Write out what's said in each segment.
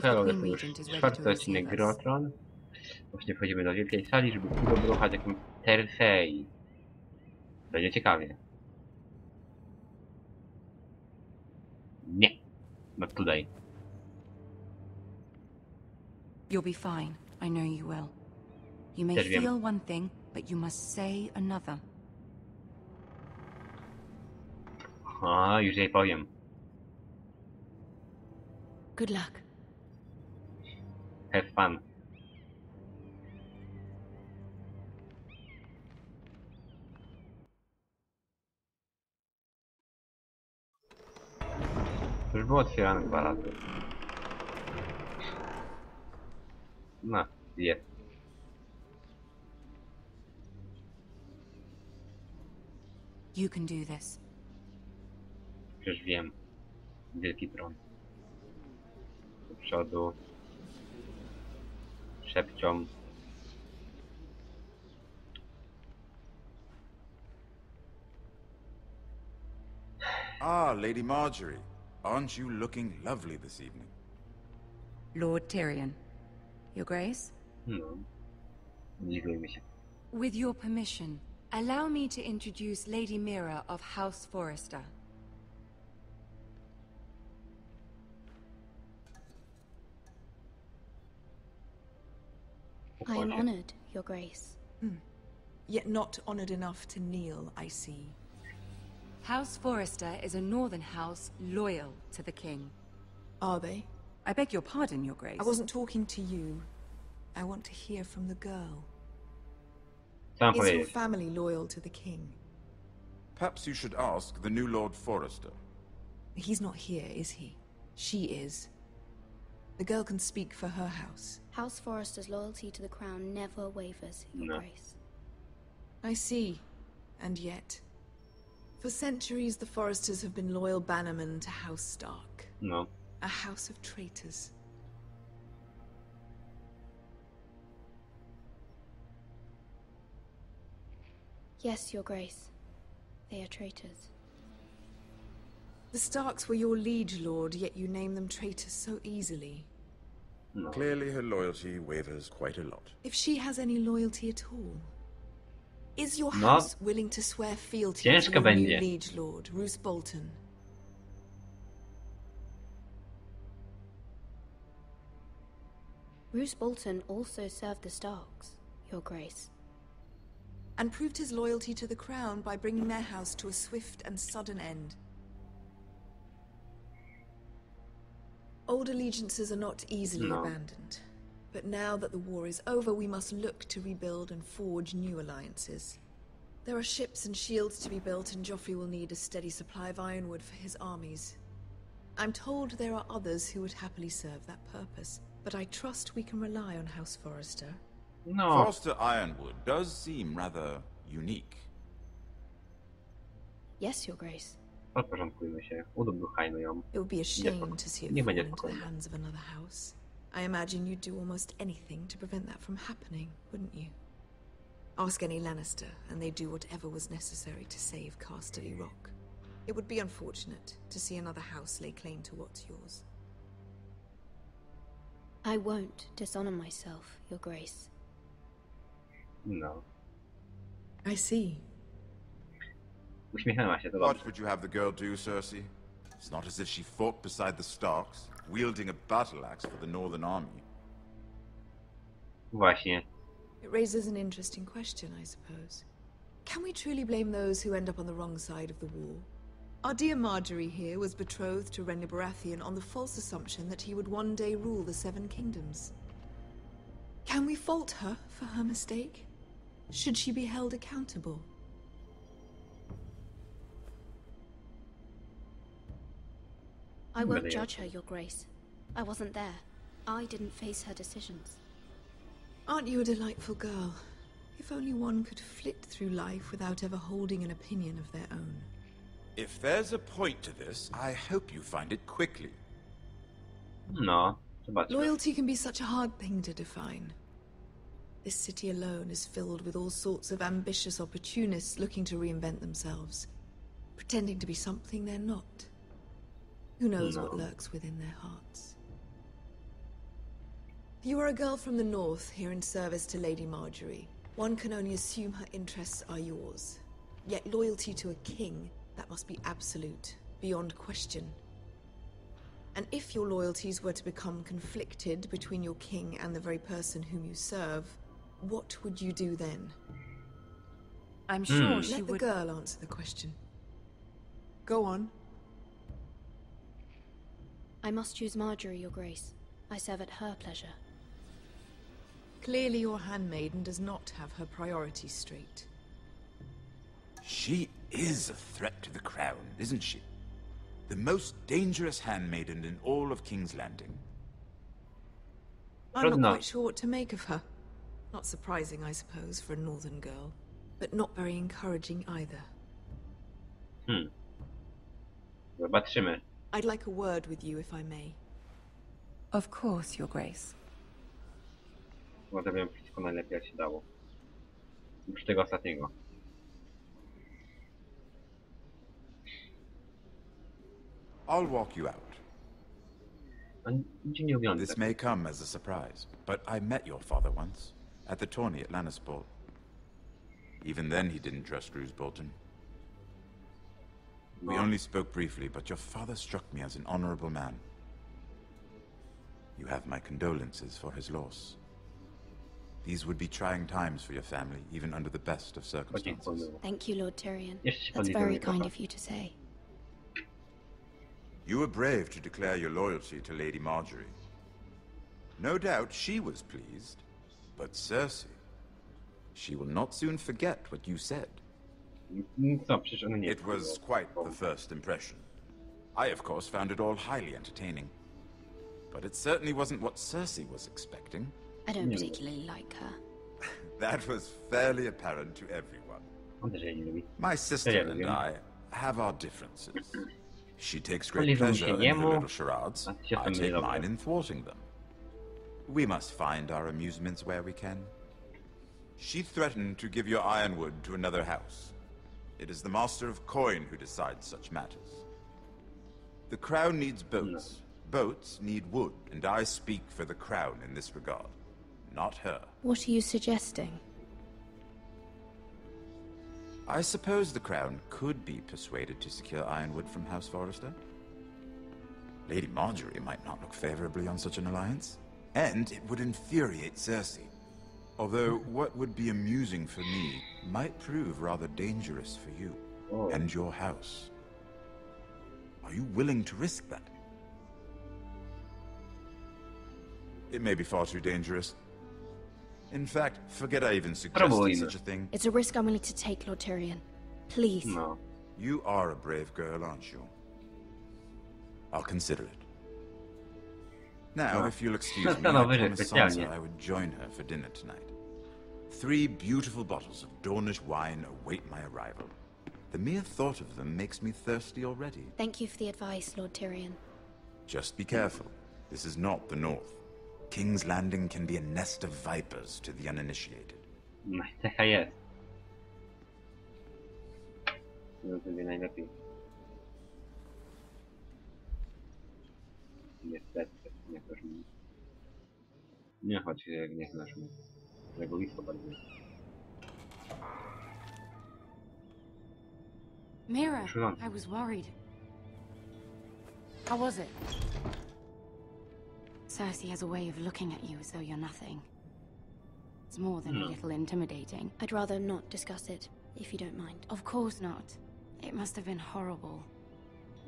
Tak, to już czwarty odcinek gry Tron. Właśnie wchodzimy do wielkiej sali, żeby tu dobruchać jakimś Tersei. Będzie ciekawie. Nie. Not today. You'll be fine. I know you will. You may feel one thing, but you must say another. A, już jej powiem. Good luck. Have fun. Już było otwierane 2 razy. No, jest. You can do this. Przecież wiem. Wielki tron. Do przodu. Szepcią. Ah, Lady Marjorie. Aren't you looking lovely this evening? Lord Tyrion. Your Grace? No. Dziwujmy się. With your permission, allow me to introduce Lady Mira of House Forrester. I am honored, Your Grace. Yet not honored enough to kneel, I see. House Forrester is a northern house loyal to the king. Are they? I beg your pardon, Your Grace. I wasn't talking to you. I want to hear from the girl. Is your family loyal to the king? Perhaps you should ask the new Lord Forrester. He's not here, is he? She is. The girl can speak for her house. House Forrester's loyalty to the crown never wavers, Your Grace. I see. And yet... For centuries, the Forresters have been loyal bannermen to House Stark. No. A house of traitors. Yes, Your Grace. They are traitors. The Starks were your liege lord, yet you name them traitors so easily. No. Clearly her loyalty wavers quite a lot. If she has any loyalty at all. Is your house willing to swear fealty to your new liege lord, Roose Bolton? Roose Bolton also served the Starks, Your Grace. And proved his loyalty to the crown by bringing their house to a swift and sudden end. Old allegiances are not easily abandoned. But now that the war is over, we must look to rebuild and forge new alliances. There are ships and shields to be built, and Joffrey will need a steady supply of ironwood for his armies. I'm told there are others who would happily serve that purpose, but I trust we can rely on House Forrester. No. Forrester Ironwood does seem rather unique. Yes, Your Grace. Podporządkujmy się. Udobruchajmy ją. It would be a shame to see it fall into the hands of another house. I imagine you'd do almost anything to prevent that from happening, wouldn't you? Ask any Lannister, and they'd do whatever was necessary to save Casterly Rock. It would be unfortunate to see another house lay claim to what's yours. I won't dishonor myself, Your Grace. No. I see. Uśmiechnęła się, to What dobrze. would you have the girl do, Cersei? It's not as if she fought beside the Starks, wielding a battle axe for the Northern Army. Właśnie. It raises an interesting question, I suppose. Can we truly blame those who end up on the wrong side of the war? Our dear Marjorie here was betrothed to Renly Baratheon on the false assumption that he would one day rule the Seven Kingdoms. Can we fault her for her mistake? Should she be held accountable? I won't judge her, Your Grace. I wasn't there. I didn't face her decisions. Aren't you a delightful girl? If only one could flit through life without ever holding an opinion of their own. If there's a point to this, I hope you find it quickly. No, zobaczmy. Loyalty can be such a hard thing to define. This city alone is filled with all sorts of ambitious opportunists looking to reinvent themselves, pretending to be something they're not. Who knows what lurks within their hearts? You are a girl from the north, here in service to Lady Marjorie. One can only assume her interests are yours. Yet loyalty to a king, that must be absolute, beyond question. And if your loyalties were to become conflicted between your king and the very person whom you serve, what would you do then? I'm sure she Let the would... girl answer the question. Go on. I must choose Marjorie, Your Grace. I serve at her pleasure. Clearly your handmaiden does not have her priorities straight. She is a threat to the crown, isn't she? The most dangerous handmaiden in all of King's Landing. I'm not quite sure what to make of her. Not surprising, I suppose, for a northern girl. But not very encouraging either. Zobaczymy. I'd like a word with you, if I may. Of course, Your Grace. Zrobiłem wszystko najlepiej jak się dało. Oprócz tego ostatniego. I'll walk you out. On nigdzie nie ogląda. This may come as a surprise, but I met your father once, at the tourney at Lannisport. Even then he didn't trust Roose Bolton. We only spoke briefly, but your father struck me as an honorable man. You have my condolences for his loss. These would be trying times for your family, even under the best of circumstances. Thank you, Lord Tyrion. Jeszcze się That's podliczył very mnie kind trochę. of you to say. You were brave to declare your loyalty to Lady Marjorie. No doubt she was pleased, but Cersei, she will not soon forget what you said. Co, przecież ona nie It was quite the first impression. I, of course, found it all highly entertaining. But it certainly wasn't what Cersei was expecting. I don't particularly like her. That was fairly apparent to everyone. On też jej nie lubi. My sister Yeah, and yeah. I have our differences. She takes Only great from pleasure in her jemu, little charades. a I się tam take nie mine in thwarting them. We must find our amusements where we can. She threatened to give your ironwood to another house. It is the Master of Coin who decides such matters. The crown needs boats. Boats need wood, and I speak for the crown in this regard, not her. What are you suggesting? I suppose the crown could be persuaded to secure ironwood from House Forrester. Lady Marjorie might not look favorably on such an alliance, and it would infuriate Cersei. Although what would be amusing for me might prove rather dangerous for you and your house. Are you willing to risk that? It may be far too dangerous. In fact, forget I even suggested Próbujmy. such a thing. It's a risk I'm willing to take, Lord Tyrion. Please. No. You are a brave girl, aren't you? I'll consider it. Now, if you'll excuse me, I Zastanowię się promised specjalnie. Sansa I would join her for dinner tonight. 3 beautiful bottles of Dornish wine await my arrival. The mere thought of them makes me thirsty already. Thank you for the advice, Lord Tyrion. Just be careful. This is not the North. King's Landing can be a nest of vipers to the uninitiated. No, taka jest. No to wie najlepiej. Niestety, nie znasz mnie. Nie chodź, jak nie znasz mnie. Legowisko bardziej. Mira, Tron. I was worried. How was it? Cersei has a way of looking at you as though you're nothing. It's more than a little intimidating. I'd rather not discuss it, if you don't mind. Of course not. It must have been horrible.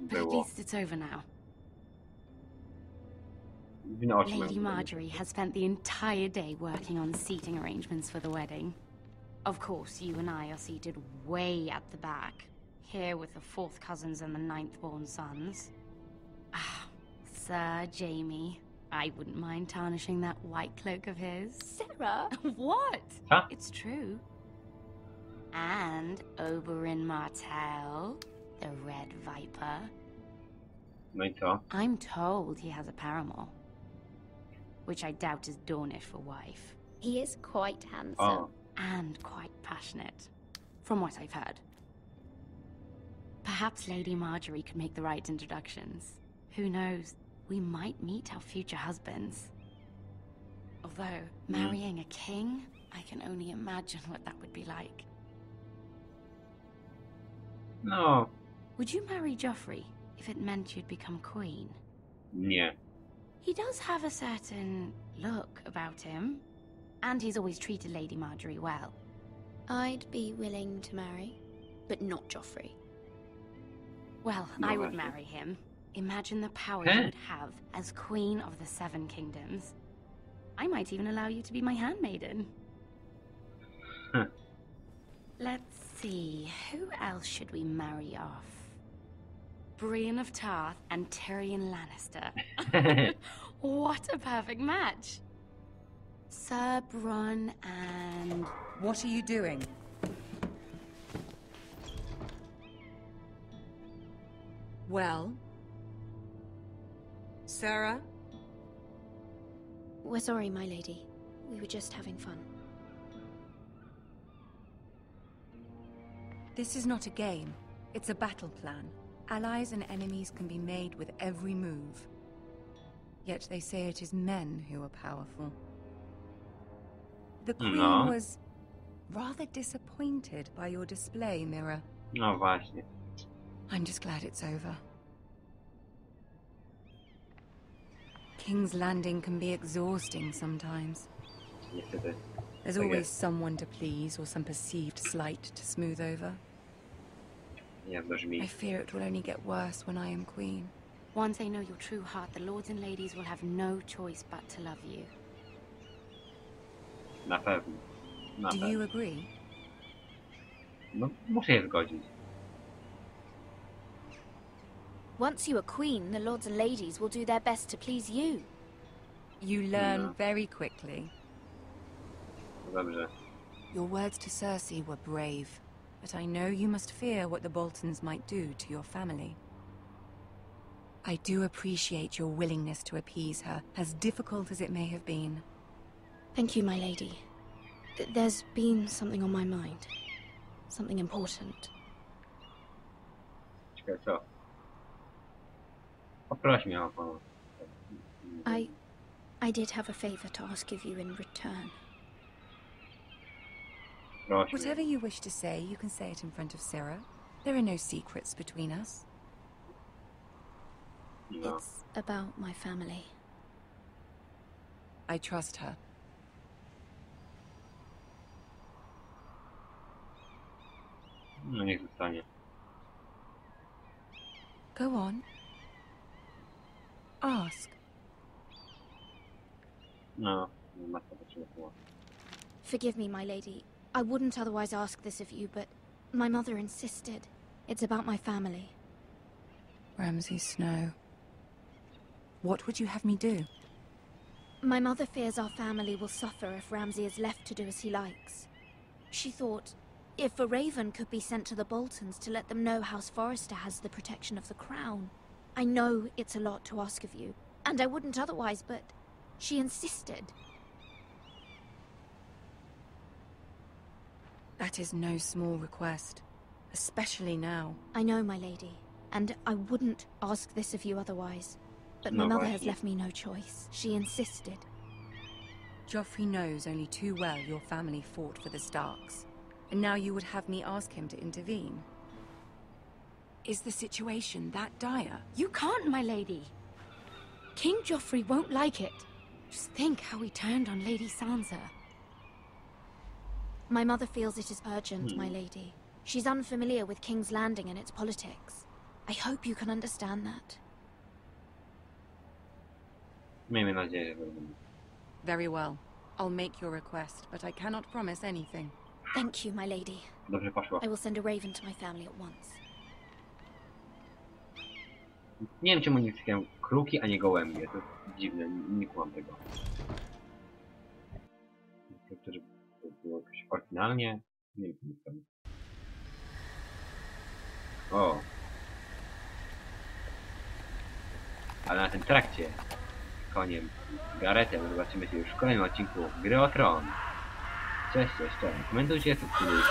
But at Było. least it's over now. Wina oczy Lady mają. Marjorie has spent the entire day working on seating arrangements for the wedding. Of course, you and I are seated way at the back, here with the 4th cousins and the 9th-born sons. Ah, Sir Jaime. I wouldn't mind tarnishing that white cloak of his. Sarah! What? Huh? It's true. And Oberyn Martell, the Red Viper. No i co? I'm told he has a paramour, which I doubt is Dornish for wife, He is quite handsome. O, and quite passionate, from what I've heard. Perhaps Lady Marjorie could make the right introductions. Who knows? We might meet our future husbands. Although, marrying a king, I can only imagine what that would be like. No, Would you marry Joffrey if it meant you'd become queen? nie. He does have a certain look about him, and he's always treated Lady Marjorie well. I'd be willing to marry, but not Joffrey. Well, No, I would właśnie. marry him. Imagine the power Huh? you would have as Queen of the Seven Kingdoms. I might even allow you to be my handmaiden. Huh. Let's see, who else should we marry off? Brienne of Tarth and Tyrion Lannister. What a perfect match! Sir Bronn and... What are you doing? Well? Sarah? We're sorry, my lady. We were just having fun. This is not a game. It's a battle plan. Allies and enemies can be made with every move. Yet they say it is men who are powerful. The Queen No. was rather disappointed by your display, Mira. No właśnie. I'm just glad it's over. King's Landing can be exhausting sometimes. Niestety. There's Tak always jest. someone to please or some perceived slight to smooth over. Jak brzmi. I fear it will only get worse when I am queen. once they know your true heart, the lords and ladies will have no choice but to love you. Na pewno. Na Do pewno. you agree? No, muszę się zgodzić. Once you are queen, the lords and ladies will do their best to please you. You learn No. very quickly. No dobrze. Your words to Cersei were brave, but I know you must fear what the Boltons might do to your family. I do appreciate your willingness to appease her, as difficult as it may have been. Thank you, my lady. There's been something on my mind. Something important. Czekaj, co? Poproś mnie o pomoc. I did have a favor to ask of you in return. Proś Whatever mnie. you wish to say, you can say it in front of Sarah. There are no secrets between us. No. It's about my family. I trust her. No niech zostanie. Go on. Ask. No, matka potrzebuje pomocy. Forgive me, my lady. I wouldn't otherwise ask this of you, but my mother insisted. It's about my family. Ramsay Snow. What would you have me do? My mother fears our family will suffer if Ramsay is left to do as he likes. She thought, if a raven could be sent to the Boltons to let them know House Forrester has the protection of the crown. I know it's a lot to ask of you, and I wouldn't otherwise, but she insisted. That is no small request, especially now. I know, my lady, and I wouldn't ask this of you otherwise. But my No mother has właśnie. left me no choice. She insisted. Joffrey knows only too well your family fought for the Starks, and now you would have me ask him to intervene. Is the situation that dire? You can't, my lady. King Joffrey won't like it. Just think how he turned on Lady Sansa. My mother feels it is urgent, my lady. She's unfamiliar with King's Landing and its politics. I hope you can understand that. Miejmy nadzieję, że będę. Very well. I'll make your request, but I cannot promise anything. Thank you, my lady. Dobrze poszło. I will send a raven to my family at once. Nie wiem czemu nie wstawiam kruki, a nie gołębie. To jest dziwne, nie kumam tego. To, żeby to było jakoś oryginalnie. Nie wiem, co tam. O. Ale na tym trakcie z koniem Garetem zobaczymy się już w kolejnym odcinku Gry o Tron. Cześć, cześć, cześć. Komentujcie, subskrybujcie.